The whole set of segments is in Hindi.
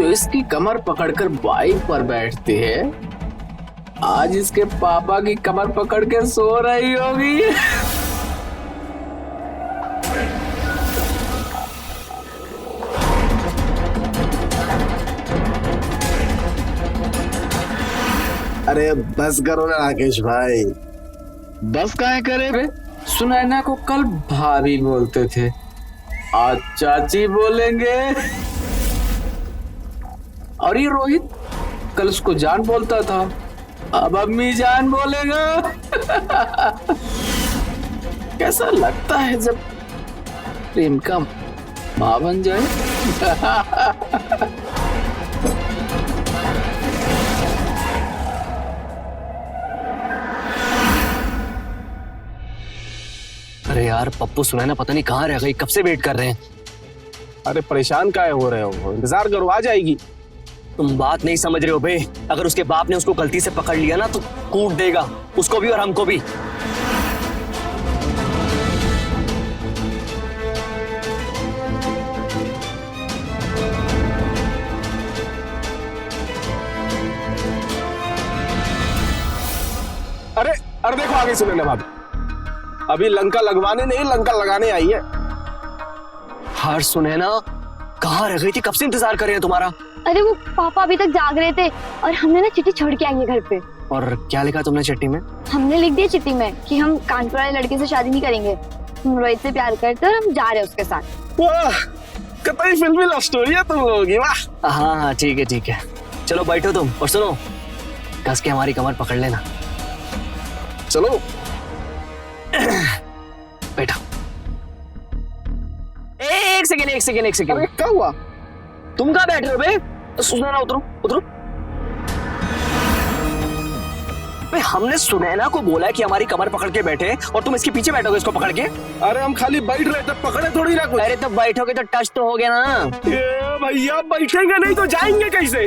जो इसकी कमर पकड़कर बाइक पर बैठती है, आज इसके पापा की कमर पकड़ के सो रही होगी। अरे बस करो ना राकेश भाई। बस काहे करे बे? सुनैना को कल भाभी बोलते थे, आज चाची बोलेंगे। और ये रोहित कल उसको जान बोलता था, अब अम्मी जान बोलेगा। कैसा लगता है जब प्रेम का माँ बन जाए। अरे यार पप्पू सुनैना पता नहीं कहाँ रह गई, कब से वेट कर रहे हैं। अरे परेशान काहे हो रहे हो, इंतजार करो आ जाएगी। तुम बात नहीं समझ रहे हो बे। अगर उसके बाप ने उसको गलती से पकड़ लिया ना तो कूट देगा उसको भी और हमको भी। अरे अरे देखो आगे सुनैना भाभी, अभी लंका लगवाने नहीं लंका लगाने आई है। हार सुनैना कहाँ रह गई थी, कब से इंतजार कर रहे हैं तुम्हारा। अरे वो पापा अभी तक जाग रहे थे और हमने ना चिट्ठी छोड़ के आई है घर पे। और क्या लिखा तुमने चिट्ठी में? हमने लिख दिया चिट्ठी में कि हम कानपुर वाले लड़के से शादी नहीं करेंगे, हम रोहित से प्यार करते और हम जा रहे हैं उसके साथ। वाह कतई फिल्मी लव स्टोरी है तुम लोगों की। वाह हाँ हाँ ठीक है, चलो बैठो तुम और सुनो, कस के हमारी कमर पकड़ लेना। चलो बैठो। एक सेकेंड। अरे क्या हुआ? तुम कहाँ बैठ रहे हो बे? सुनैना उतरो। बे हमने सुनैना को बोला है कि हमारी कमर पकड़ के बैठे और तुम इसके पीछे बैठोगे इसको पकड़ के। अरे हम खाली बैठ रहे थे, पकड़े थोड़ी ना कुछ। अरे तो बैठोगे तो टच तो हो गया ना। ये भैया बैठेंगे नहीं तो जाएंगे कैसे?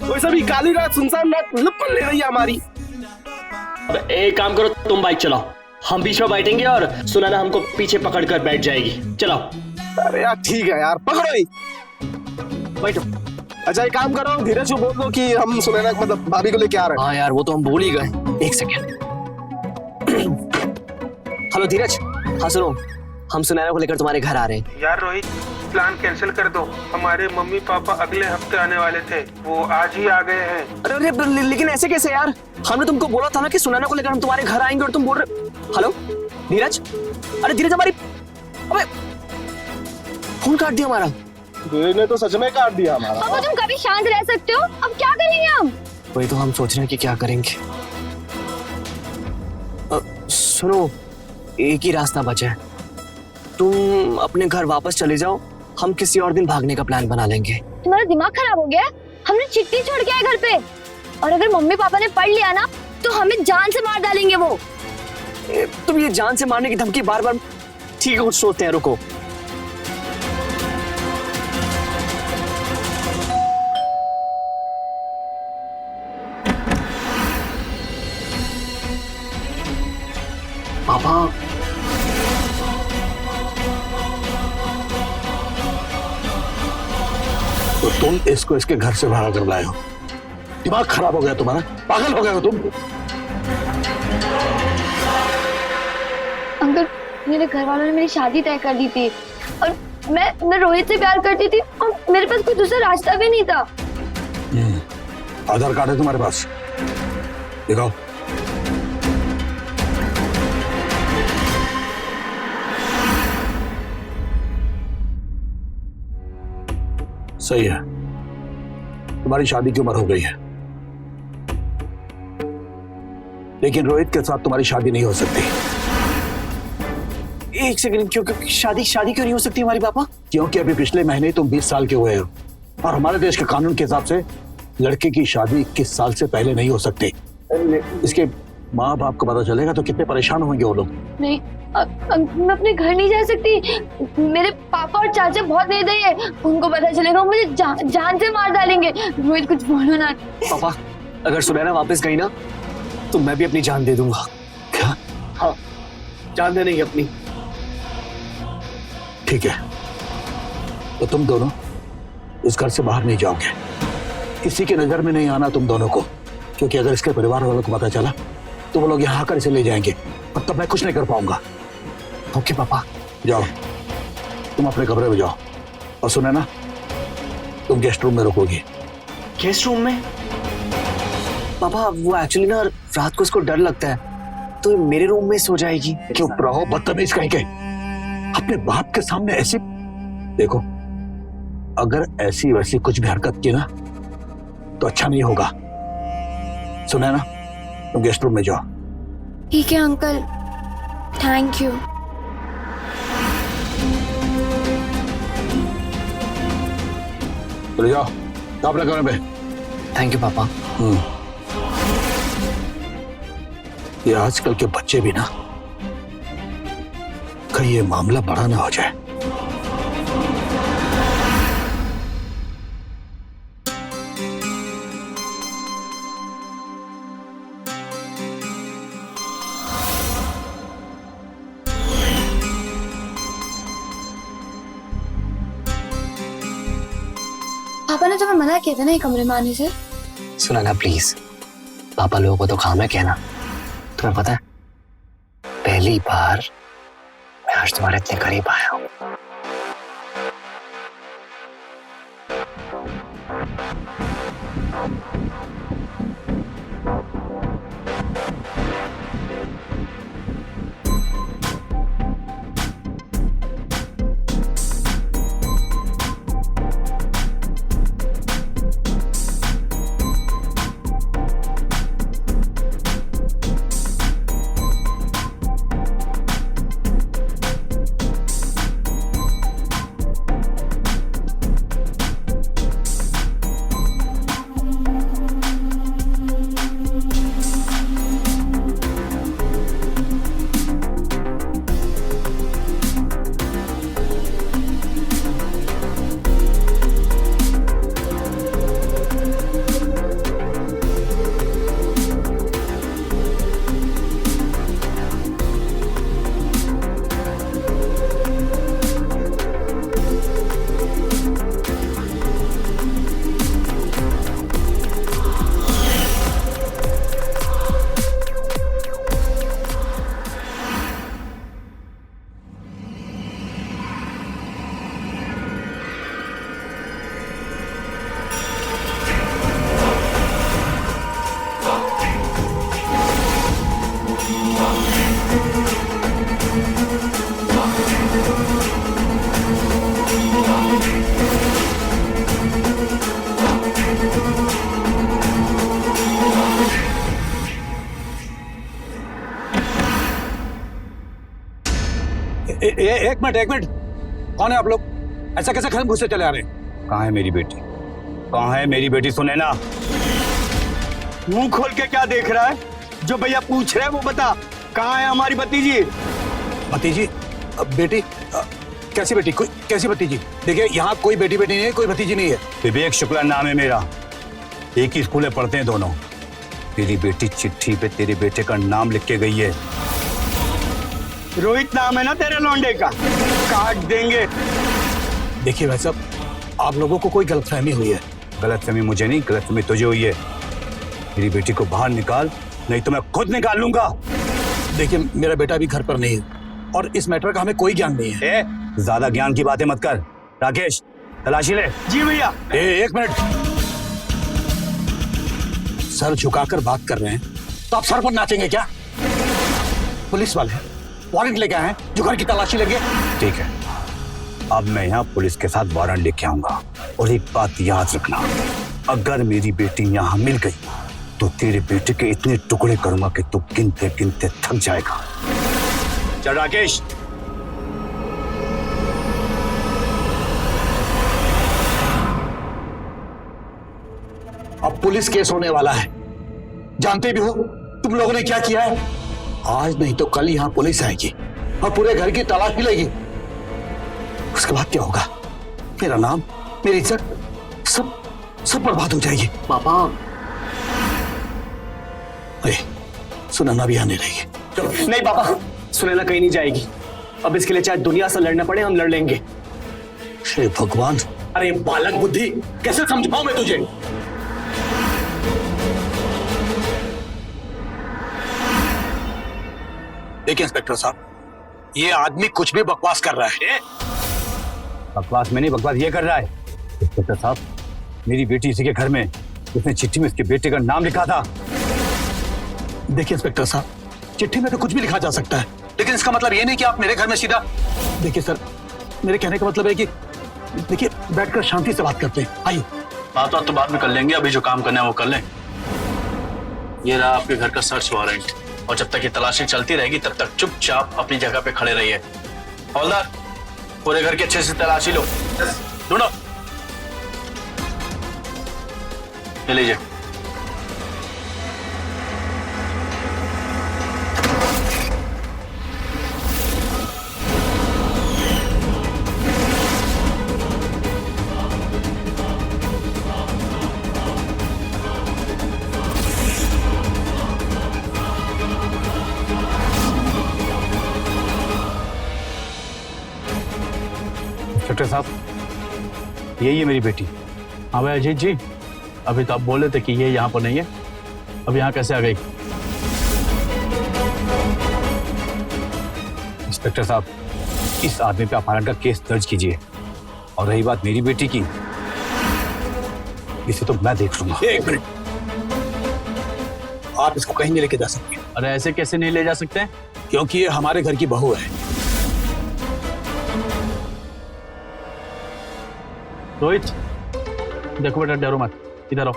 वैसे भी काली रात सुनसान रात लपन ले रही है हमारी। अब एक काम करो, तुम बाइक चलाओ, हम बीच में बैठेंगे और सुनैना हमको पीछे पकड़ कर बैठ जाएगी। चलाओ। अरे यार ठीक है यार, पकड़ो ही। बैठो। अच्छा एक काम करो, धीरज को बोल दो कि हम सुनैना मतलब भाभी को लेके आ रहे हैं। हाँ यार वो तो हम भूल ही गए। एक सेकेंड। हेलो धीरज, हाँ सुनो, हम सुनैना को लेकर तुम्हारे घर आ रहे हैं। यार रोहित प्लान कैंसिल कर दो, हमारे मम्मी पापा अगले हफ्ते आने वाले थे, वो आज ही आ गए हैं। अरे लेकिन ऐसे कैसे यार, हमने तुमको बोला था ना कि सुनैना को लेकर हम तुम्हारे घर आएंगे और तुम बोल रहे। हेलो धीरज, अरे धीरज हमारी, अबे फोन काट दिया हमारा। धीरज ने तो सच में काट दिया हमारा। पापा तुम कभी शांत रह सकते हो? अब क्या करेंगे हम? वही तो हम सोच रहे हैं कि क्या करेंगे। सुनो एक ही रास्ता बचा है, तुम अपने घर वापस चले जाओ, हम किसी और दिन भागने का प्लान बना लेंगे। तुम्हारा दिमाग खराब हो गया? हमने चिट्ठी छोड़ के आए घर पे, और अगर मम्मी पापा ने पढ़ लिया ना तो हमें जान से मार डालेंगे वो। तुम ये जान से मारने की धमकी बार बार, ठीक है कुछ सोचते हैं, रुको। पापा तो तुम इसको इसके घर से भागा कर लाए हो, दिमाग खराब हो गया तुम्हारा, पागल हो गए हो तुम। अंकल मेरे घर वालों ने मेरी शादी तय कर दी थी और मैं रोहित से प्यार करती थी और मेरे पास कोई दूसरा रास्ता भी नहीं था। आधार कार्ड है तुम्हारे पास? दिखाओ। सही है, तुम्हारी शादी की उम्र हो गई है, लेकिन रोहित के साथ तुम्हारी शादी नहीं हो सकती। एक सेकंड, क्यों शादी क्यों नहीं हो सकती हमारी पापा? क्योंकि अभी पिछले महीने तुम 20 साल के हुए हो और हमारे देश के कानून के हिसाब से लड़के की शादी 21 साल से पहले नहीं हो सकती। इसके माँ बाप को पता चलेगा तो कितने परेशान होंगे वो लोग। नहीं मैं अपने घर नहीं जा सकती, मेरे पापा और चाचा बहुत निर्दयी है, उनको पता चलेगा मुझे जान से मार डालेंगे। रोहित कुछ बोलो ना। पापा अगर सुनैना वापस गई ना तो मैं भी अपनी जान दे दूंगा। क्या? हाँ जान दे नहीं अपनी। ठीक है, तो तुम दोनों इस घर से बाहर नहीं जाओगे, किसी की नजर में नहीं आना तुम दोनों को, क्योंकि अगर इसके परिवार वालों को पता चला तो वो लोग यहाँ आकर इसे ले जाएंगे और तब मैं कुछ नहीं कर पाऊंगा। ओके पापा। जाओ, तुम अपने कमरे में जाओ, और सुने ना, तुम गेस्ट रूम में रुकोगी। गेस्ट रूम में? पापा वो एक्चुअली ना रात को उसको डर लगता है, तो मेरे रूम में सो जाएगी। चुप रहो बदतमीज कहीं के, अपने बाप के सामने ऐसी। देखो, अगर ऐसी वैसी कुछ भी हरकत की ना तो अच्छा नहीं होगा। सुना ना, तुम गेस्ट रूम में जाओ। ठीक है अंकल, थैंक यू। चले जाओ अपने कमरे में। थैंक यू पापा। ये आजकल के बच्चे भी ना, कहीं ये मामला बड़ा ना हो जाए। पापा ने तुम्हें मना किया था ना ये कमरे में आने से। सुना ना प्लीज, पापा लोगों को तो काम है कहना। तुम्हें पता है, पहली बार मैं आज तुम्हारे इतने करीब आया हूं। एक मिनट, कौन है आप लोग? ऐसा कैसे घर घुसे चले आ रहे हैं? कहाँ है मेरी बेटी? कहाँ है मेरी बेटी? सुने ना, मुंह खोल के क्या देख रहा है? जो भैया पूछ रहे हैं वो बता, कहाँ है हमारी भतीजी? भतीजी? बेटी? कैसी बेटी? कोई कैसी भतीजी? देखिए, यहाँ कोई बेटी नहीं है, कोई भतीजी नहीं है। विवेक शुक्ला नाम है मेरा, एक ही स्कूल में पढ़ते हैं दोनों। तेरी बेटी चिट्ठी पे तेरे बेटे का नाम लिख के गई है। रोहित नाम है ना तेरे लौंडे का, काट देंगे। देखिए भाई साहब, आप लोगों को कोई गलतफहमी हुई है। गलतफहमी मुझे नहीं, गलतफहमी तुझे हुई है। मेरी बेटी को बाहर निकाल, नहीं तो मैं खुद निकाल लूंगा। देखिए, मेरा बेटा अभी घर पर नहीं है और इस मैटर का हमें कोई ज्ञान नहीं है। ज्यादा ज्ञान की बातें मत कर। राकेश, तलाशी ले। जी भैया। एक मिनट, सर झुकाकर बात कर रहे हैं तो आप सर पर नाचेंगे क्या? पुलिस वाले वारंट लेके आए हैं जो घर की तलाशी लेंगे। ठीक है, अब मैं यहाँ पुलिस के साथ वारंट लेके आऊंगा। और एक बात याद रखना, अगर मेरी बेटी यहाँ मिल गई तो तेरे बेटे के इतने टुकड़े करूंगा कि तू गिनते गिनते थक जाएगा। चल राकेश। अब पुलिस केस होने वाला है, जानते भी हो तुम लोगों ने क्या किया है। आज नहीं तो कल यहाँ पुलिस आएगी और पूरे घर की तलाशी लेगी। उसके बाद क्या होगा? मेरा नाम, मेरी इज्जत, सब बर्बाद हो जाएगी। पापा, सुनैना भी आने रहेगी। चलो। नहीं पापा, सुनैना कहीं नहीं जाएगी। अब इसके लिए चाहे दुनिया से लड़ना पड़े, हम लड़ लेंगे। हे भगवान, अरे बालक बुद्धि, कैसे समझाऊं मैं तुझे? देखिए इंस्पेक्टर साहब, ये आदमी कुछ भी बकवास कर रहा है। बकवास में नहीं, बकवास ये कर रहा है। इंस्पेक्टर साहब, मेरी बेटी इसी के घर में, उसने चिट्ठी में इसके बेटे का नाम लिखा था। देखिए इंस्पेक्टर साहब, चिट्ठी में तो कुछ भी लिखा जा सकता है, लेकिन इसका मतलब ये नहीं कि आप मेरे घर में सीधा। देखिए सर, मेरे कहने का मतलब है कि देखिए, बैठकर शांति से बात करते हैं। आइए। बात तो बाद में कर लेंगे, अभी जो काम करना है वो कर लें। ये रहा आपके घर का सर्च वारंट, और जब तक ये तलाशी चलती रहेगी तब तक चुपचाप अपनी जगह पे खड़े रहिए। हवलदार, पूरे घर की अच्छे से तलाशी लो, ढूंढो। ले लीजिए। इंस्पेक्टर साहब, यही है मेरी बेटी। हाँ भाई अजीत जी, अभी तो आप बोले थे कि ये यहाँ पर नहीं है, अब यहाँ कैसे आ गई? इंस्पेक्टर साहब, इस आदमी पे अपहरण का केस दर्ज कीजिए, और रही बात मेरी बेटी की, इसे तो मैं देख लूंगा। एक मिनट, आप इसको कहीं नहीं लेके जा सकते। अरे ऐसे कैसे नहीं ले जा सकते हैं? क्योंकि ये हमारे घर की बहू है। रोहित, देखो बेटा, डरो मत, इधर आओ।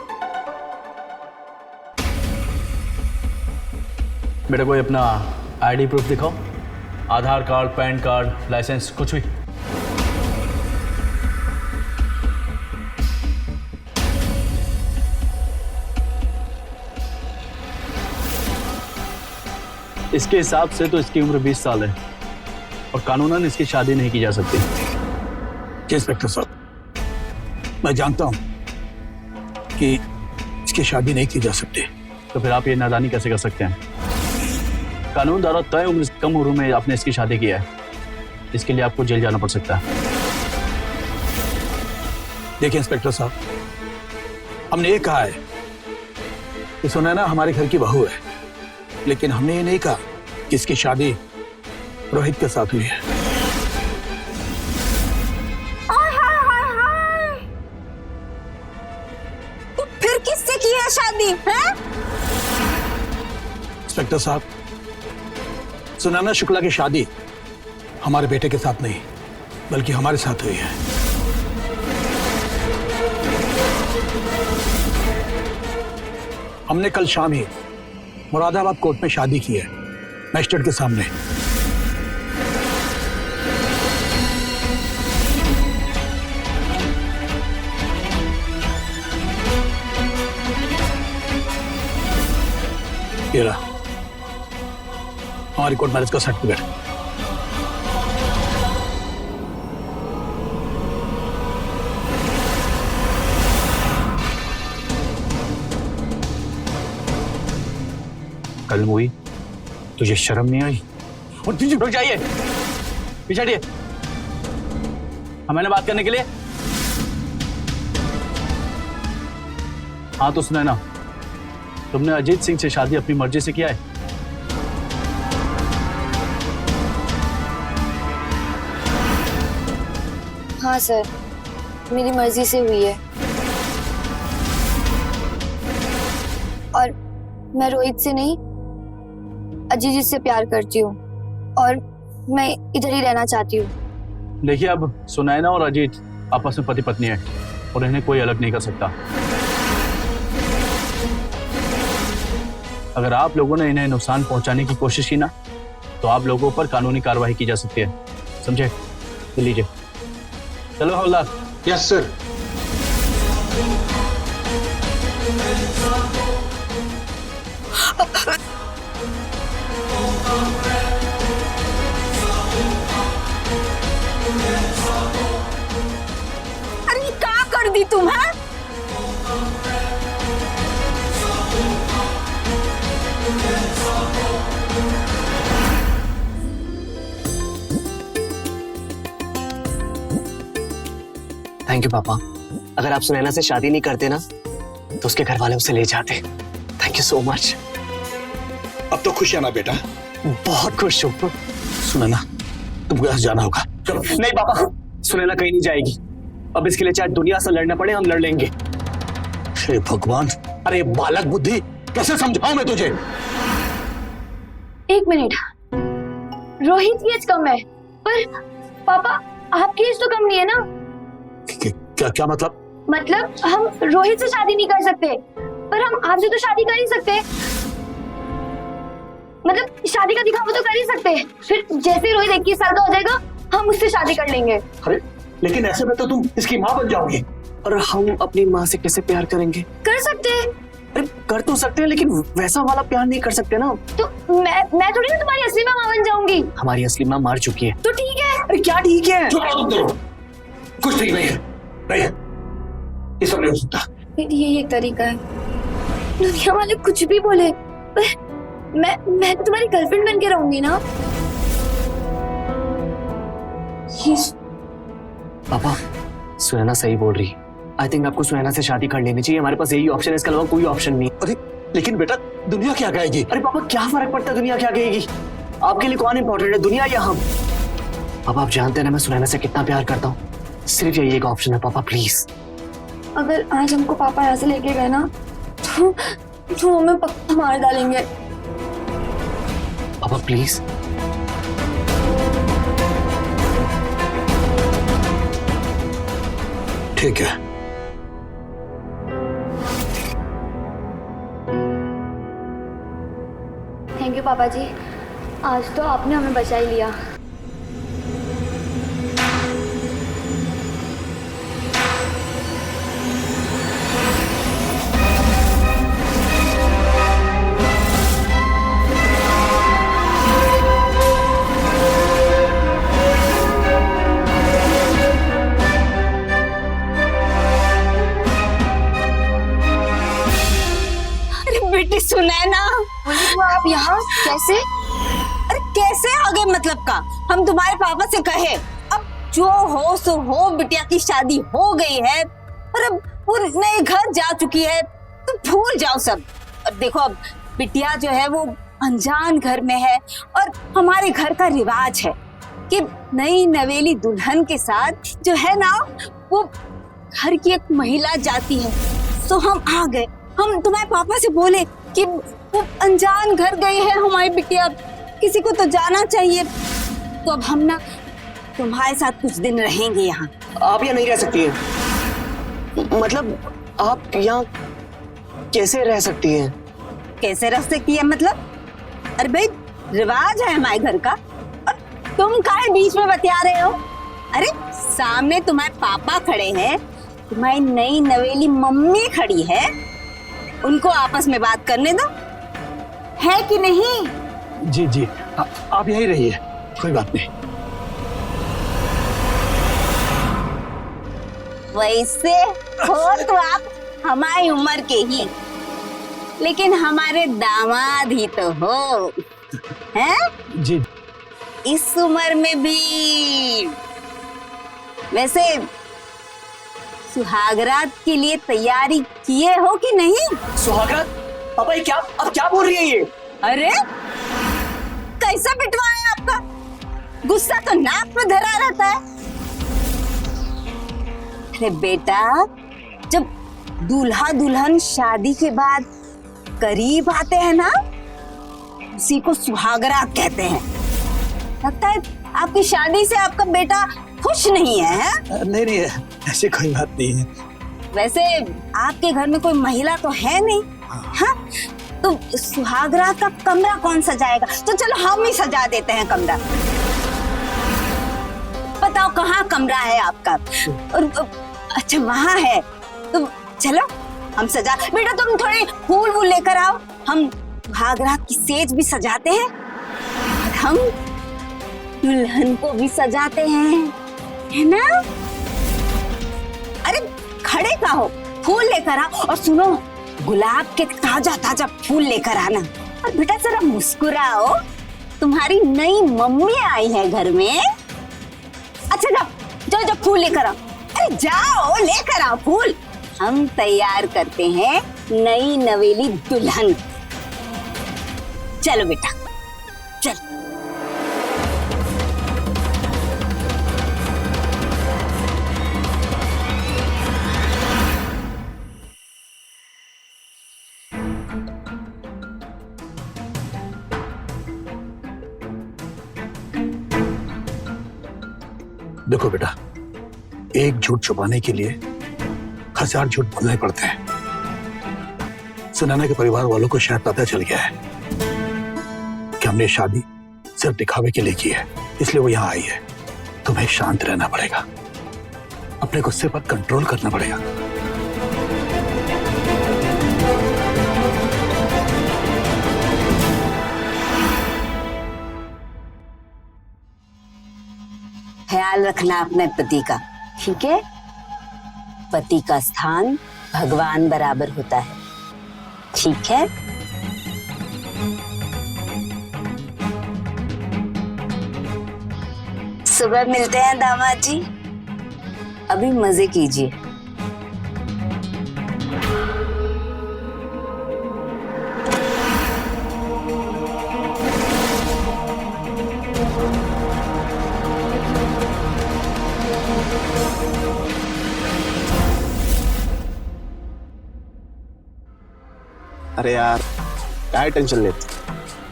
बेटा कोई अपना आईडी प्रूफ दिखाओ, आधार कार्ड, पैन कार्ड, लाइसेंस, कुछ भी। इसके हिसाब से तो इसकी उम्र 20 साल है और कानूनन इसकी शादी नहीं की जा सकती। इंस्पेक्टर साहब, मैं जानता हूं कि इसकी शादी नहीं की जा सकती। तो फिर आप ये नादानी कैसे कर सकते हैं? कानून द्वारा तय उम्र से कम उम्र में आपने इसकी शादी की है, इसके लिए आपको जेल जाना पड़ सकता है। देखिए इंस्पेक्टर साहब, हमने ये कहा है कि सुनैना हमारे घर की बहू है, लेकिन हमने ये नहीं कहा कि इसकी शादी रोहित के साथ हुई है। तो फिर किससे की है शादी है? इंस्पेक्टर साहब, सुनैना शुक्ला की शादी हमारे बेटे के साथ नहीं, बल्कि हमारे साथ हुई है। हमने कल शाम ही मुरादाबाद कोर्ट में शादी की है, मैजिस्ट्रेट के सामने। ये रहा हमारी कोर्ट मैरिज का सर्टिफिकेट। कल हुई, तुझे शर्म नहीं आई? और तुझे रुक जाइए, पीछे हटिए, हमें बात करने के लिए। हाँ तो सुना ना, तुमने अजीत सिंह से शादी अपनी मर्जी से किया है? हाँ सर, मेरी मर्जी से हुई है। और मैं रोहित से नहीं, अजीत जी से प्यार करती हूँ और मैं इधर ही रहना चाहती हूँ। देखिए, अब सुनैना और अजीत आपस में पति पत्नी है और इन्हें कोई अलग नहीं कर सकता। अगर आप लोगों ने इन्हें नुकसान पहुंचाने की कोशिश की ना, तो आप लोगों पर कानूनी कार्रवाई की जा सकती है, समझे? तो लीजिए, चलो हवलदार। Yes sir. अरे क्या कर दी तुम है? थैंक यू पापा। अगर आप सुनैना से शादी नहीं करते ना तो उसके घर वाले उसे ले जाते। Thank you so much. अब तो खुश है ना बेटा? बहुत खुश हूँ। सुनैना तुमको यहाँ जाना होगा, चलो। नहीं पापा, सुनैना कहीं नहीं जाएगी। अब इसके लिए चाहे दुनिया से लड़ना पड़े हम लड़ लेंगे। हे भगवान, अरे बालक बुद्धि, कैसे समझाऊं मैं तुझे? एक मिनट, रोहित की एज कम है पर पापा आपकी एज तो कम नहीं है ना? क्या क्या मतलब? मतलब हम रोहित से शादी नहीं कर सकते पर हम आपसे तो शादी कर ही सकते। मतलब शादी का दिखावा तो कर ही सकते। फिर जैसे रोहित 21 साल का हो जाएगा हम उससे शादी कर लेंगे। अरे लेकिन ऐसे में तो तुम इसकी माँ बन जाओगी। और हम अपनी माँ से कैसे प्यार करेंगे? कर सकते हैं। अरे कर तो सकते हैं लेकिन वैसा वाला प्यार नहीं कर सकते ना। तो मैं थोड़ी ना तुम्हारी असली माँ बन जाऊंगी। हमारी असली माँ मर चुकी है। तो ठीक है। अरे क्या ठीक है? चुप रहो तुम दोनों। कुछ ठीक नहीं है, नहीं है, ये सब नहीं हो सकता। यही एक तरीका है। दुनिया वाले कुछ भी बोले पर मैं तो तुम्हारी गर्लफ्रेंड बन के रहूंगी ना। पापा सुनैना सही बोल रही। आई थिंक आपको सुनैना से शादी कर लेनी चाहिए। हमारे पास यही ऑप्शन है, इसके अलावा कोई ऑप्शन नहीं। अरे लेकिन बेटा दुनिया क्या कहेगी? अरे पापा क्या फर्क पड़ता है दुनिया क्या कहेगी? आपके लिए कौन इंपॉर्टेंट है, दुनिया या हम? पापा आप जानते हैं ना मैं सुनैना से कितना प्यार करता हूँ। सिर्फ यही एक ऑप्शन है पापा, प्लीज। अगर आज हमको पापा यहाँ से लेके गए ना तो हमें पक्का मार डालेंगे। पापा प्लीज। ठीक है, थैंक यू पापा जी, आज तो आपने हमें बचा ही लिया। बेटी सुनैना, आप यहाँ कैसे? अरे कैसे आ गए मतलब का? हम तुम्हारे पापा से कहे अब जो हो सो हो, बिटिया की शादी हो गई है और अब वो नए घर जा चुकी है तो भूल जाओ सब। और देखो अब बिटिया जो है वो अनजान घर में है और हमारे घर का रिवाज है कि नई नवेली दुल्हन के साथ जो है ना वो घर की एक महिला जाती है। तो हम आ गए, हम तुम्हारे पापा से बोले कि वो अनजान घर गई है हमारी बिटिया, किसी को तो जाना चाहिए। तो अब हम ना तुम्हारे साथ कुछ दिन रहेंगे यहाँ। आप यहाँ नहीं रह सकती हैं। मतलब आप यहाँ कैसे रह सकती हैं? कैसे रह सकती है मतलब? अरे भाई रिवाज है हमारे घर का और तुम काहे बीच में बतिया रहे हो? अरे सामने तुम्हारे पापा खड़े हैं, तुम्हारी नई नवेली मम्मी खड़ी है, उनको आपस में बात करने दो, है कि नहीं? जी जी आप यहीं रहिए, कोई बात नहीं। वैसे हो तो आप हमारी उम्र के ही, लेकिन हमारे दामाद ही तो हो, हैं? जी इस उम्र में भी। वैसे सुहागरात के लिए तैयारी किए हो कि नहीं? सुहागरात? पापा ये क्या, अब क्या बोल रही है ये? अरे कैसा पिटवा है आपका? गुस्सा तो नाक में धरा रहता है। अरे बेटा जब दूल्हा दुल्हन शादी के बाद करीब आते हैं ना उसी को सुहागरात कहते हैं। लगता है आपकी शादी से आपका बेटा खुश नहीं है? नहीं नहीं ऐसी कोई बात नहीं है। वैसे आपके घर में कोई महिला तो है नहीं, हाँ? तो सुहागरात का कमरा कौन सजाएगा? तो चलो हम ही सजा देते हैं कमरा। बताओ कहाँ कमरा है आपका? और अच्छा वहाँ है, तो चलो हम सजा। बेटा तुम थोड़े फूल वूल लेकर आओ, हम सुहागरात की सेज भी सजाते हैं और हम दुल्हन को भी सजाते हैं, है ना? अरे खड़े का हो, फूल लेकर आओ और सुनो गुलाब के ताजा ताजा फूल लेकर आना। और बेटा जरा मुस्कुराओ, तुम्हारी नई मम्मी आई है घर में। अच्छा जाओ जाओ जाओ फूल लेकर आओ। अरे जाओ लेकर आओ फूल, हम तैयार करते हैं नई नवेली दुल्हन। चलो बेटा चल। देखो बेटा, एक झूठ छुपाने के लिए 1000 झूठ बोलने पड़ते हैं। सुनैना के परिवार वालों को शायद पता चल गया है कि हमने शादी सिर्फ दिखावे के लिए की है, इसलिए वो यहाँ आई है। तुम्हें शांत रहना पड़ेगा, अपने गुस्से पर कंट्रोल करना पड़ेगा। ख्याल रखना अपने पति का, ठीक है? पति का स्थान भगवान बराबर होता है, ठीक है? सुबह मिलते हैं दामाद जी, अभी मजे कीजिए। अरे यार क्या टेंशन लेते,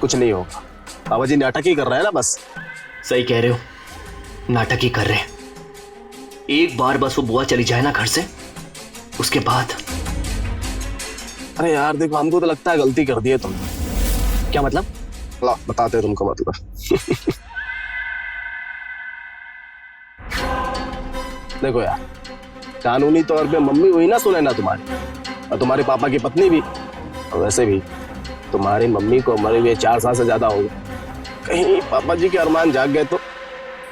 कुछ नहीं होगा। बाबा जी नाटक ही कर रहे हैं ना बस। सही कह रहे हो, नाटक ही कर रहे हैं। एक बार बस वो बुआ चली जाए ना घर से, उसके बाद। अरे यार देखो, हमको तो लगता है गलती कर दी है तुमने। क्या मतलब? ला बताते हैं तुमको मतलब। देखो यार, कानूनी तौर पे मम्मी हुई ना सुनैना तुम्हारी, और तुम्हारे पापा की पत्नी भी। और वैसे भी तुम्हारी मम्मी को मरे हुए 4 साल से ज्यादा हो गए। कहीं पापा जी के अरमान जाग गए तो।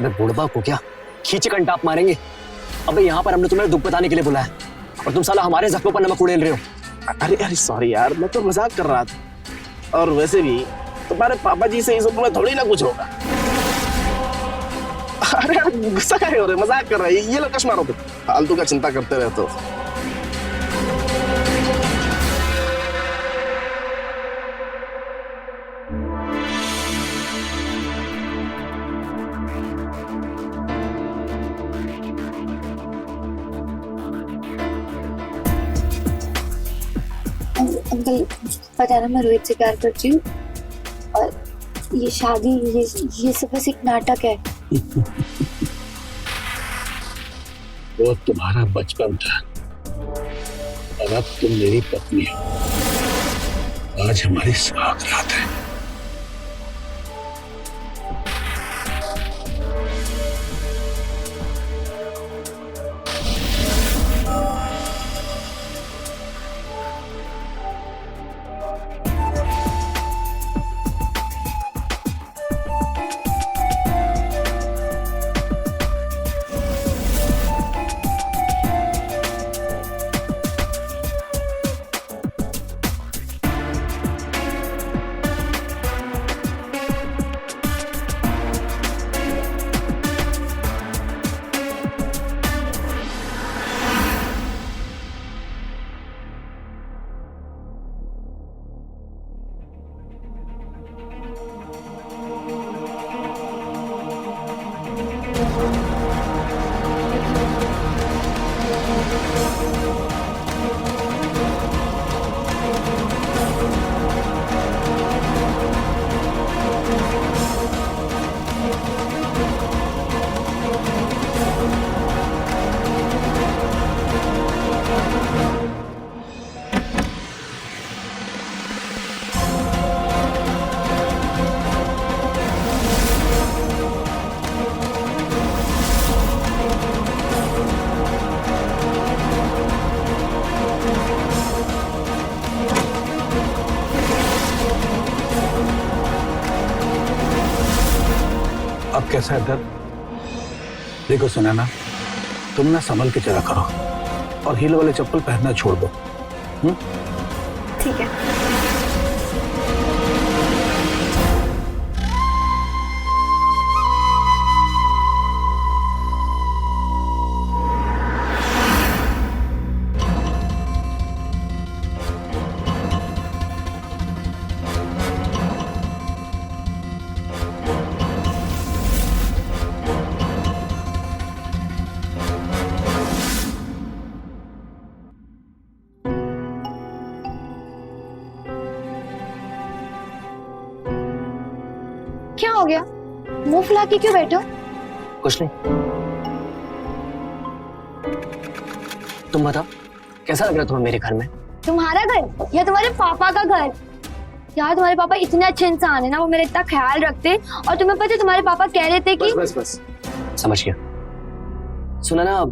बुढ़बा को क्या खींचे कंटाप मारेंगे? अबे यहाँ पर हमने तुम्हें दुख बताने के लिए बुलाया और तुम साला हमारे जख्मों पर नमक उड़ेल रहे हो। अरे अरे सॉरी यार, मैं तो मजाक कर रहा था। और वैसे भी तुम्हारे पापा जी से इस उम्र में थोड़ी ना कुछ होगा। अरे यार गुस्सा काहे हो रहे, मजाक कर रहे हैं। ये लो कश मारो, फालतू का चिंता करते रहते हो। अंकल पता है ना, मैं रोहित से प्यार करती हूँ और ये शादी ये सब बस एक नाटक है। वो तुम्हारा बचपन था और अब तुम मेरी पत्नी हो। आज हमारी सुहाग रात है। अब कैसा है दर्द? देखो सुनैना, तुम ना संभल के चला करो और हील वाले चप्पल पहनना छोड़ दो। ठीक है। क्या हो गया? मुंह फुला के क्यों बैठे हो? कुछ नहीं। तुम बताओ, कैसा लग रहा है तुम्हें मेरे घर में? तुम्हारा घर या तुम्हारे पापा का घर? यार तुम्हारे पापा इतने अच्छे इंसान है ना, वो मेरा इतना ख्याल रखते। और तुम्हें पता है तुम्हारे पापा कह रहे थे कि बस समझ गया। सुना ना,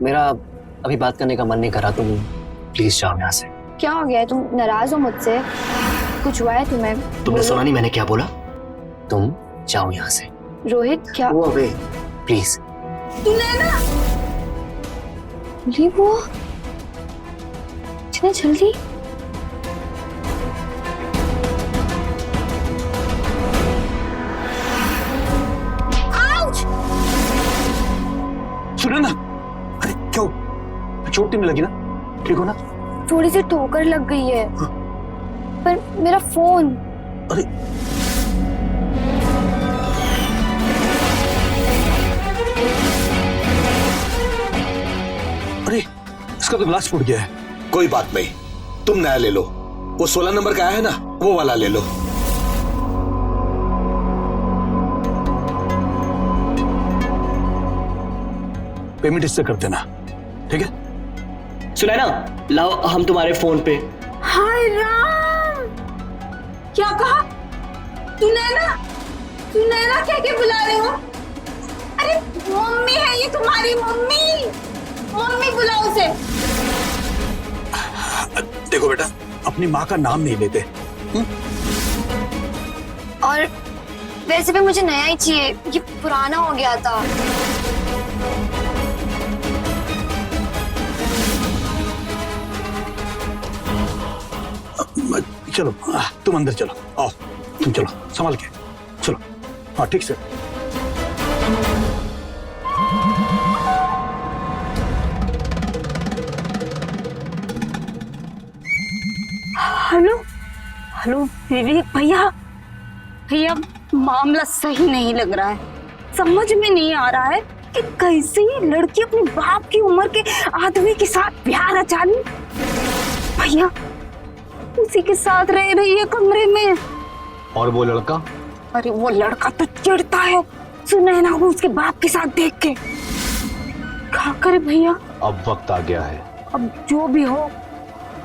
मेरा अभी बात करने का मन नहीं कर रहा, तुम प्लीज जाओ यहाँ से। क्या हो गया है? तुम नाराज हो मुझसे? कुछ हुआ है तुम्हें? तुमने सुना नहीं मैंने क्या बोला? तुम जाओ यहाँ से। रोहित क्या? वो अबे प्लीज। बोली वो इतने जल्दी? सुनो ना, अरे क्यों, चोट नहीं लगी ना? ठीक हो ना? थोड़ी सी ठोकर लग गई है। पर मेरा फोन। अरे अरे इसका तो ग्लास फूट गया है। कोई बात नहीं, तुम नया ले लो। वो 16 नंबर का है ना, वो वाला ले लो। पेमेंट इससे कर देना, ठीक है? सुना ना, लाओ हम तुम्हारे फोन पे। हाय राम, क्या कहा? तू नैना कह के बुला रहे हो? अरे मम्मी है ये, तुम्हारी मम्मी। मम्मी बुलाओ उसे। देखो बेटा, अपनी माँ का नाम नहीं लेते। और वैसे भी मुझे नया ही चाहिए, ये पुराना हो गया था। चलो तुम अंदर चलो, आओ तुम चलो, संभाल के चलो। हाँ ठीक से। हेलो हेलो विवेक भैया, भैया मामला सही नहीं लग रहा है। समझ में नहीं आ रहा है कि कैसे ये लड़की अपने बाप की उम्र के आदमी के साथ प्यार रचा ली। भैया उसी के साथ रह रही है कमरे में। और वो लड़का? अरे वो लड़का तो चिढ़ता है सुनैना को उसके बाप के साथ देख के। क्या करे भैया? अब वक्त आ गया है। अब जो भी हो,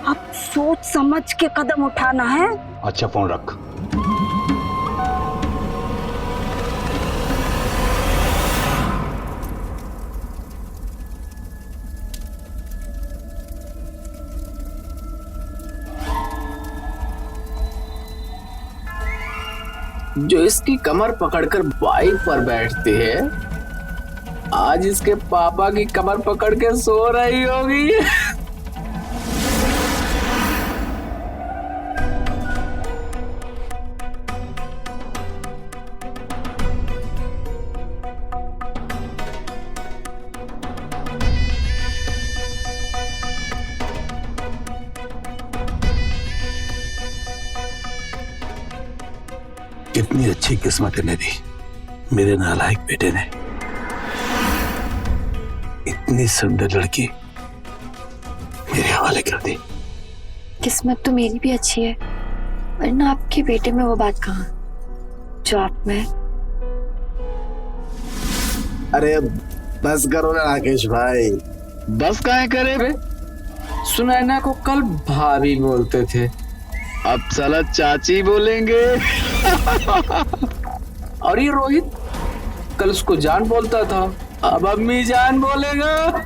अब सोच समझ के कदम उठाना है। अच्छा फोन रख। जो इसकी कमर पकड़कर बाइक पर बैठती है, आज इसके पापा की कमर पकड़ के सो रही होगी। कितनी अच्छी किस्मत है मेरे नालायक बेटे ने। इतनी सुंदर लड़की मेरे हवाले कर दी। किस्मत तो मेरी भी अच्छी है, वरना आपके बेटे में वो बात कहाँ जो आप में। अरे बस करो ना राकेश भाई। बस काहे करे बे? सुनैना को कल भाभी बोलते थे, अब साला चाची बोलेंगे। और ये रोहित कल उसको जान बोलता था, अब अम्मी जान बोलेगा।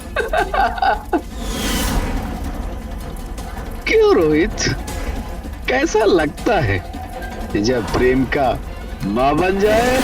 क्यों रोहित, कैसा लगता है जब प्रेम का माँ बन जाए?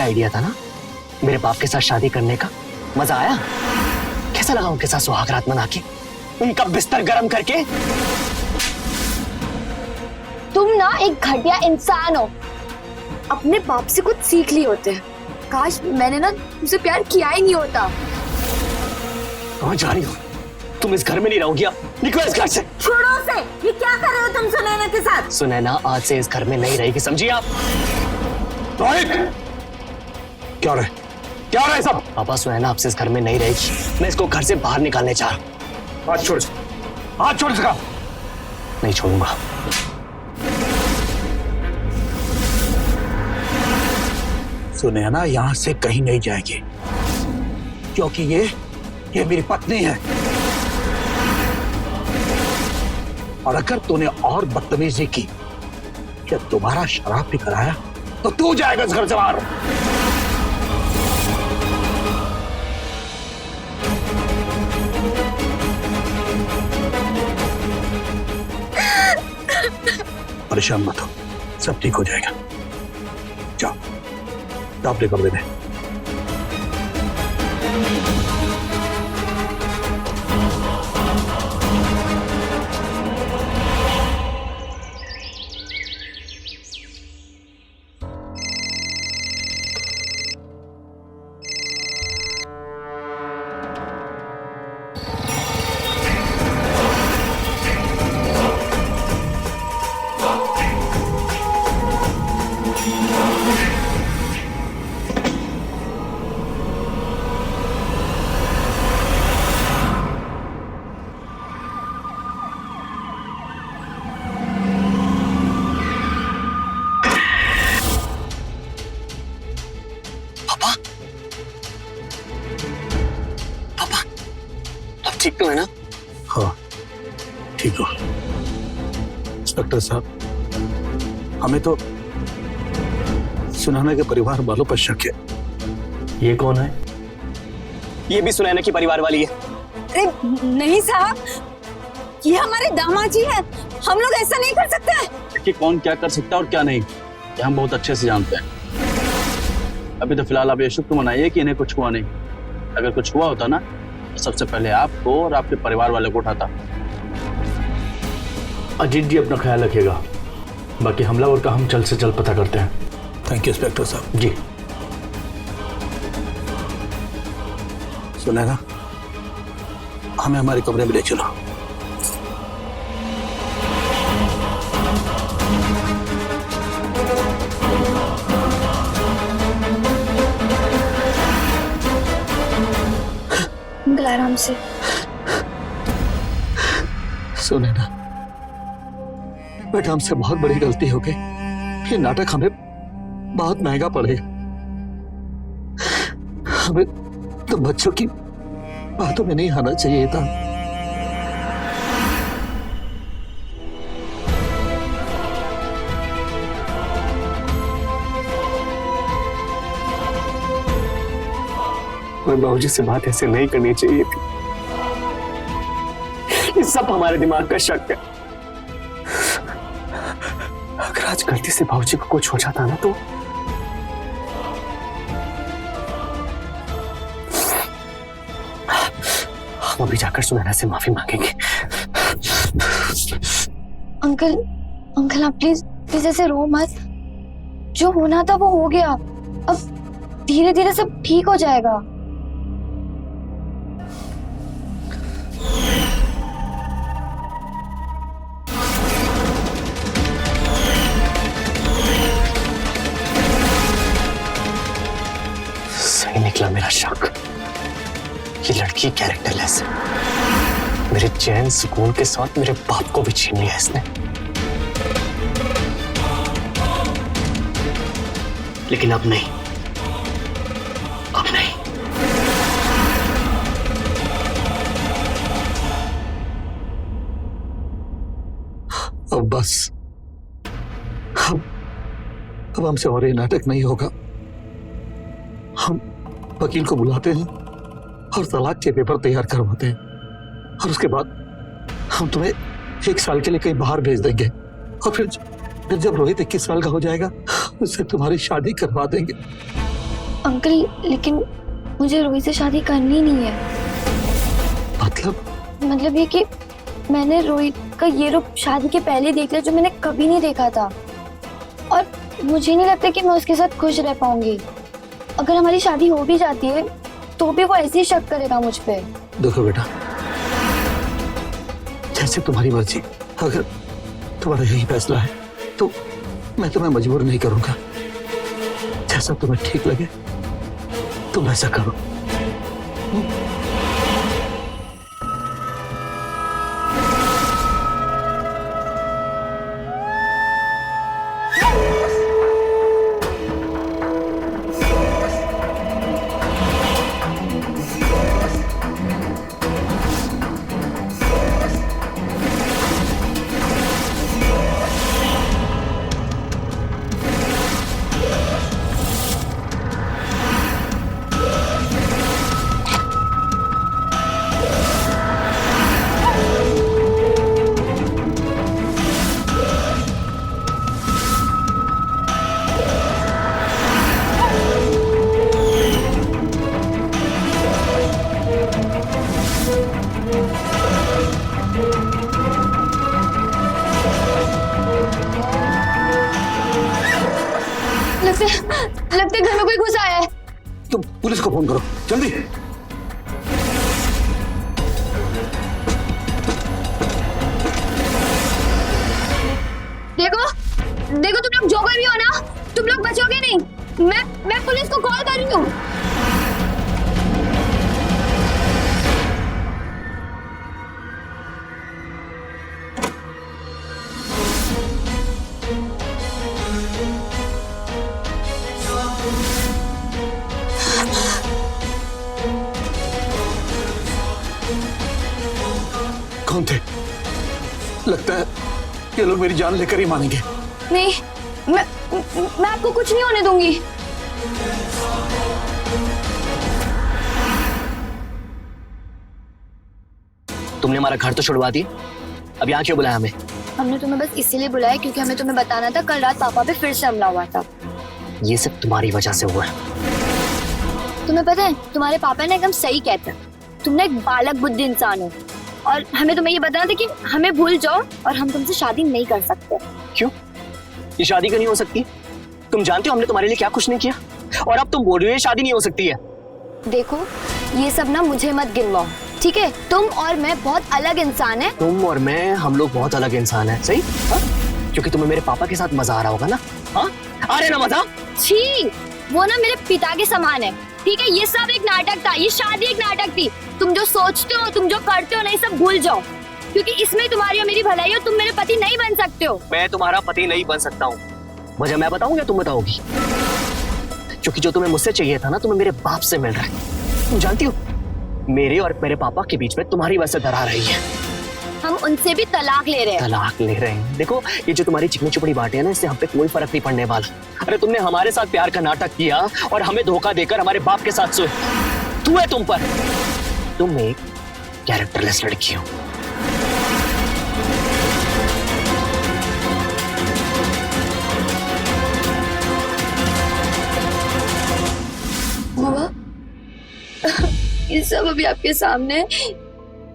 आइडिया था ना मेरे बाप के साथ शादी करने का? मजा आया? कैसा लगा उनके साथ सुहाग रात मना के, उनका बिस्तर गर्म करके? तुम ना एक घटिया इंसान हो, अपने बाप से कुछ सीख लिए होते हैं। काश मैंने ना तुमसे प्यार किया ही नहीं होता। कहाँ जा रही हो तुम? इस घर में नहीं रहोगी, निकलो इस घर से। छोड़ो उसे, ये क्या कर रहे हो तुम सुनैना के साथ? सुनैना आज से इस घर में नहीं रहेगी, समझिए आप? रोहित, क्या रहे क्या रहे सब? पापा सुनैना आपसे इस घर में नहीं रहेगी, मैं इसको घर से बाहर निकालने चाह रहा हूँ। हाथ छोड़, हाथ छोड़ इसका। नहीं छोड़ूंगा। सुनैना यहाँ से कहीं नहीं जाएगी, क्योंकि ये मेरी पत्नी है। और अगर तूने और बदतमीजी की या तुम्हारा शराब भी कराया तो तू जाएगा इस घर से बाहर। परेशान मत हो, सब ठीक हो जाएगा। जाओ अपने कमरे में। ठीक तो है ना? हाँ ठीक हो। इंस्पेक्टर साहब, हमें तो सुनैना के परिवार वालों पर शक है। ये कौन है? ये भी सुनैना की परिवार वाली है। अरे नहीं साहब, ये हमारे दामाद जी है, हम लोग ऐसा नहीं कर सकते। कि कौन क्या कर सकता है और क्या नहीं, ये हम बहुत अच्छे से जानते हैं। अभी तो फिलहाल आप ये शुक्र मनाइए कि इन्हें कुछ हुआ नहीं। अगर कुछ हुआ होता ना तो सबसे पहले आपको और आपके परिवार वालों को उठाता। अजीत जी अपना ख्याल रखिएगा, बाकी हमलावर का हम जल्द से जल्द पता करते हैं। थैंक यू इंस्पेक्टर साहब। जी। सुनैना, हमें हमारे कमरे में ले चलो। आराम से। सुनैना बेटा, हमसे बहुत बड़ी गलती हो गई। ये नाटक हमें बहुत महंगा पड़ेगा। हमें तो बच्चों की बातों में नहीं आना चाहिए था। बाबूजी से बात ऐसे नहीं करनी चाहिए थी। ये सब हमारे दिमाग का शक है। अगर आज गलती से बाबूजी को कुछ हो जाता ना तो हम अभी जाकर सुनैना से माफी मांगेंगे। अंकल अंकल आप प्लीज प्लीज ऐसे रो मत। जो होना था वो हो गया, अब धीरे धीरे सब ठीक हो जाएगा। सही निकला मेरा शक। ये लड़की कैरेक्टरलेस है। मेरे चैन सुकून के साथ मेरे बाप को भी छीन लिया इसने। लेकिन अब नहीं, अब नहीं। अब बस, अब हमसे और ये नाटक नहीं होगा। हम वकील को बुलाते हैं और तलाक के पेपर तैयार करवाते हैं, और उसके बाद हम तुम्हें 1 साल के लिए कहीं बाहर भेज देंगे, और फिर जब रोहित 21 साल का हो जाएगा उससे तुम्हारी शादी करवा देंगे। अंकल लेकिन मुझे रोहित से शादी करनी नहीं है। मतलब ये कि मैंने रोहित का ये रूप शादी के पहले देख लिया जो मैंने कभी नहीं देखा था, और मुझे नहीं लगता कि मैं उसके साथ खुश रह पाऊंगी। अगर हमारी शादी हो भी जाती है तो भी वो ऐसे ही शक करेगा मुझ पे। देखो बेटा, जैसे तुम्हारी मर्जी, अगर तुम्हारा यही फैसला है तो मैं तुम्हें मजबूर नहीं करूंगा। जैसा तुम्हें ठीक लगे तुम ऐसा करो। लगता है घर में कोई घुस आया है। तुम पुलिस को फोन करो जल्दी। देखो देखो, तुम लोग जो कोई भी हो ना, तुम लोग बचोगे नहीं। मैं पुलिस को कॉल कर रही हूँ। कौन थे? लगता है ये लोग मेरी जान लेकर ही मानेंगे। नहीं, मैं आपको कुछ नहीं होने दूंगी। तुमने हमारा घर तो छुड़वा दिया, अब यहाँ क्यों बुलाया हमें? हमने तुम्हें बस इसीलिए बुलाया क्योंकि हमें तुम्हें बताना था कल रात पापा पे फिर से हमला हुआ था। ये सब तुम्हारी वजह से हुआ है। तुम्हें पता है, तुम्हारे पापा ने एकदम सही कहते हैं, तुमने एक बालक बुद्धि इंसान हो, और हमें तुम्हें ये बताना था कि हमें भूल जाओ और हम तुमसे शादी नहीं कर सकते। क्यों? ये शादी क्यों नहीं हो सकती? तुम जानते हो हमने तुम्हारे लिए क्या कुछ नहीं किया, और अब तुम बोल रही हो ये शादी नहीं हो सकती है। देखो, ये सब ना मुझे मत गिनवाओ, ठीक है? तुम और मैं बहुत अलग इंसान है। तुम और मैं, हम लोग बहुत अलग इंसान है, सही? हाँ? क्योंकि तुम्हें मेरे पापा के साथ मजा आ रहा होगा ना? हाँ? आ रहे ना मजा? छी, वो ना मेरे पिता के समान है, ठीक है? ये सब एक नाटक था, ये शादी एक नाटक थी। तुम जो सोचते हो, तुम जो करते हो ना, ये सब भूल जाओ, क्योंकि इसमें तुम्हारी और मेरी भलाई है। तुम मेरे पति नहीं बन सकते हो। मैं तुम्हारा पति नहीं बन सकता हूँ। वजह मैं बताऊँ या तुम बताओगी? क्योंकि जो तुम्हें मुझसे चाहिए था ना, तुम्हें मेरे बाप से मिल रहा है। तुम जानती हो, मेरे और मेरे पापा के बीच में तुम्हारी वजह से दरार रही है। हम उनसे भी तलाक ले रहे हैं। तलाक ले रहे हैं? देखो, ये जो तुम्हारी चिकनी चुपड़ी बातें है ना, इससे हम पे कोई फर्क नहीं पड़ने वाला। अरे तुमने हमारे साथ प्यार का नाटक किया और हमें धोखा देकर हमारे बाप के साथ सोए। तू है तुम पर, तुम एक कैरेक्टरलेस लड़की हो। बुआ, ये सब अभी आपके सामने,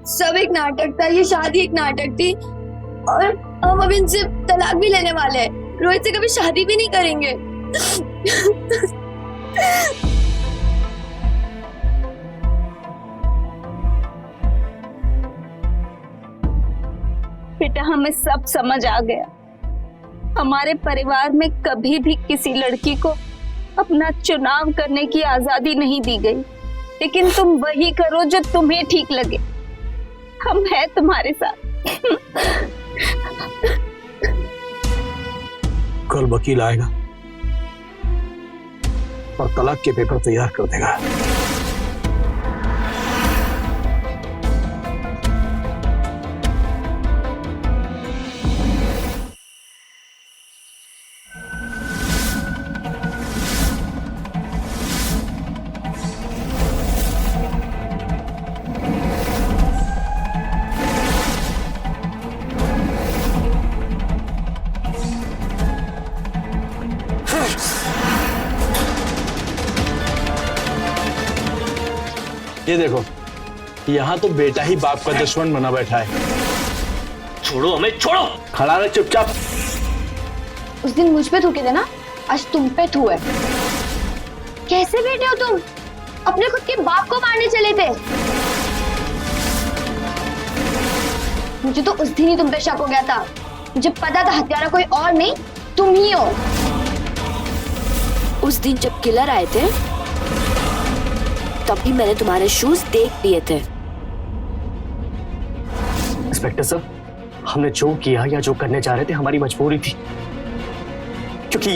सब एक नाटक था, ये शादी एक नाटक थी, और हम अब इनसे तलाक भी लेने वाले हैं। रोहित से कभी शादी भी नहीं करेंगे। बेटा, हमें सब समझ आ गया। हमारे परिवार में कभी भी किसी लड़की को अपना चुनाव करने की आजादी नहीं दी गई, लेकिन तुम वही करो जो तुम्हें ठीक लगे। हम हैं तुम्हारे साथ। कल वकील आएगा और तलाक के पेपर तैयार कर देगा। ये देखो, यहाँ तो बेटा ही बाप का दुश्मन बना बैठा है। छोड़ो हमें, छोड़ो। खड़ा रह चुपचाप। उस दिन मुझ पे थूके थे ना, आज तुम पे थूए। कैसे बैठे हो तुम? अपने खुद के बाप को मारने चले थे। मुझे तो उस दिन ही तुम पे शक हो गया था। मुझे पता था हत्यारा कोई और नहीं, तुम ही हो। उस दिन जब किलर आए थे तब भी मैंने तुम्हारे शूज देख लिए थे। इंस्पेक्टर साहब, हमने जो किया या जो करने जा रहे थे हमारी मजबूरी थी, क्योंकि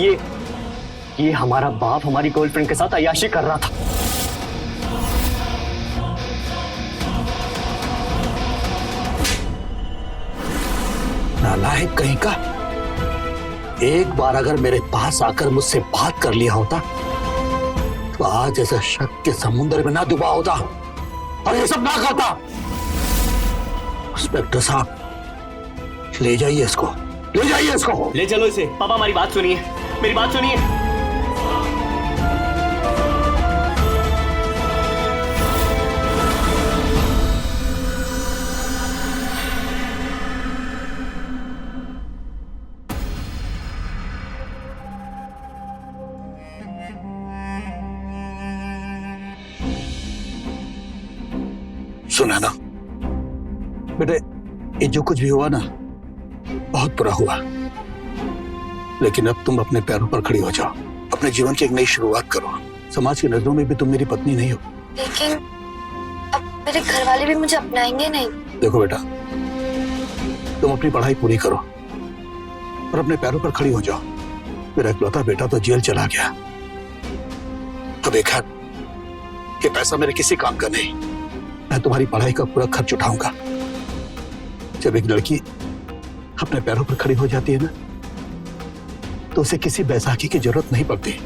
ये हमारा बाप हमारी गर्लफ्रेंड के साथ अय्याशी कर रहा था। नालायक कहीं का, एक बार अगर मेरे पास आकर मुझसे बात कर लिया होता तो आज ऐसा शक के समुद्र में ना डूबा होता और ये सब ना करता। इंस्पेक्टर साहब, ले जाइए इसको, ले जाइए इसको। ले चलो इसे। पापा हमारी बात सुनिए, मेरी बात सुनिए। सुना ना बेटे, ये जो कुछ भी हुआ ना बहुत बुरा हुआ, लेकिन अब तुम अपने पैरों पर खड़ी हो जाओ, अपने जीवन की एक नई शुरुआत करो। समाज की नजरों में भी तुम मेरी पत्नी नहीं हो। लेकिन अब मेरे घर वाले भी मुझे अपनाएंगे नहीं। देखो बेटा, तुम अपनी पढ़ाई पूरी करो और अपने पैरों पर खड़ी हो जाओ। मेरा इकलौता बेटा तो जेल चला गया, अब एक है कि पैसा मेरे किसी काम का नहीं। मैं तुम्हारी पढ़ाई का पूरा खर्च उठाऊंगा। जब एक लड़की अपने पैरों पर खड़ी हो जाती है ना, तो उसे किसी बैसाखी की जरूरत नहीं पड़ती।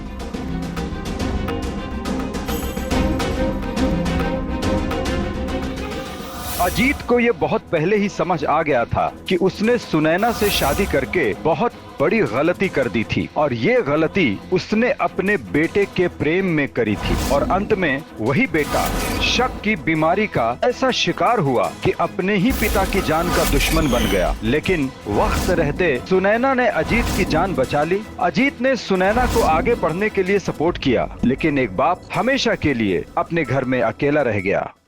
अजीत को ये बहुत पहले ही समझ आ गया था कि उसने सुनैना से शादी करके बहुत बड़ी गलती कर दी थी, और ये गलती उसने अपने बेटे के प्रेम में करी थी। और अंत में वही बेटा शक की बीमारी का ऐसा शिकार हुआ कि अपने ही पिता की जान का दुश्मन बन गया। लेकिन वक्त रहते सुनैना ने अजीत की जान बचा ली। अजीत ने सुनैना को आगे बढ़ने के लिए सपोर्ट किया, लेकिन एक बाप हमेशा के लिए अपने घर में अकेला रह गया।